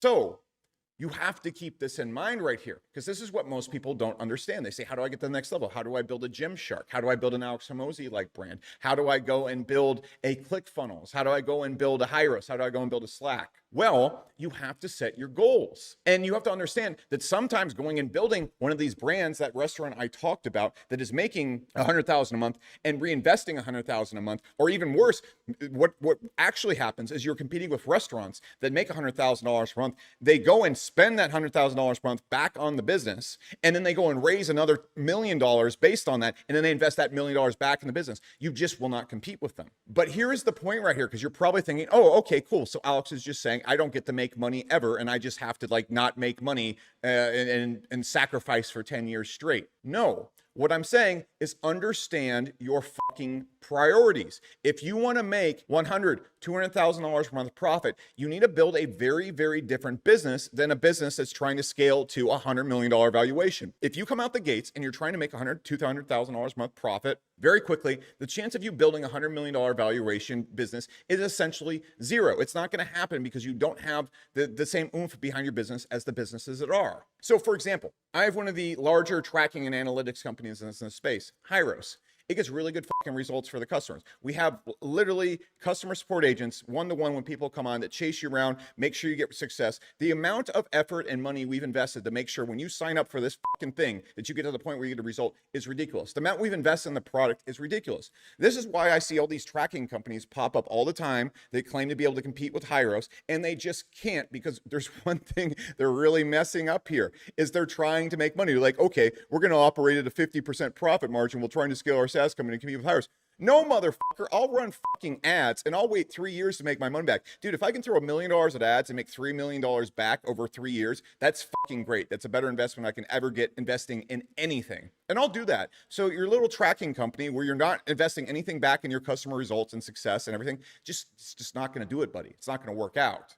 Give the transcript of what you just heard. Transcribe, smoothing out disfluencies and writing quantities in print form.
So you have to keep this in mind right here, because this is what most people don't understand. They say, how do I get to the next level? How do I build a Gymshark? How do I build an Alex Hormozy-like brand? How do I go and build a ClickFunnels? How do I go and build a Hyros? How do I go and build a Slack? Well, you have to set your goals. And you have to understand that sometimes going and building one of these brands, that restaurant I talked about that is making $100,000 a month and reinvesting $100,000 a month, or even worse, what actually happens is you're competing with restaurants that make $100,000 per month. They go and spend that $100,000 per month back on the business, and then they go and raise another $1 million based on that, and then they invest that $1 million back in the business. You just will not compete with them. But here is the point right here, because you're probably thinking, oh, okay, cool. So Alex is just saying, I don't get to make money ever, and I just have to like not make money and sacrifice for 10 years straight. No. What I'm saying is understand your fucking priorities. If you want to make $100,000, $200,000 per month profit, you need to build a very, very different business than a business that's trying to scale to a $100 million valuation. If you come out the gates and you're trying to make $100,000, $200,000 a month profit very quickly, the chance of you building a $100 million valuation business is essentially zero. It's not going to happen because you don't have the same oomph behind your business as the businesses that are. So for example, I have one of the larger tracking and analytics companies in this space, Hyros. It gets really good fucking results for the customers. We have literally customer support agents, one-to-one when people come on, that chase you around, make sure you get success. The amount of effort and money we've invested to make sure when you sign up for this fucking thing that you get to the point where you get a result is ridiculous. The amount we've invested in the product is ridiculous. This is why I see all these tracking companies pop up all the time. They claim to be able to compete with Hyros, and they just can't, because there's one thing they're really messing up here, is they're trying to make money. They're like, okay, we're going to operate at a 50% profit margin. We're trying to scale our SaaS company and compete with Hyros. No, motherfucker, I'll run fucking ads and I'll wait 3 years to make my money back. Dude, if I can throw $1 million at ads and make $3 million back over 3 years, that's fucking great. That's a better investment I can ever get investing in anything. And I'll do that. So your little tracking company where you're not investing anything back in your customer results and success and everything, it's just not going to do it, buddy. It's not going to work out.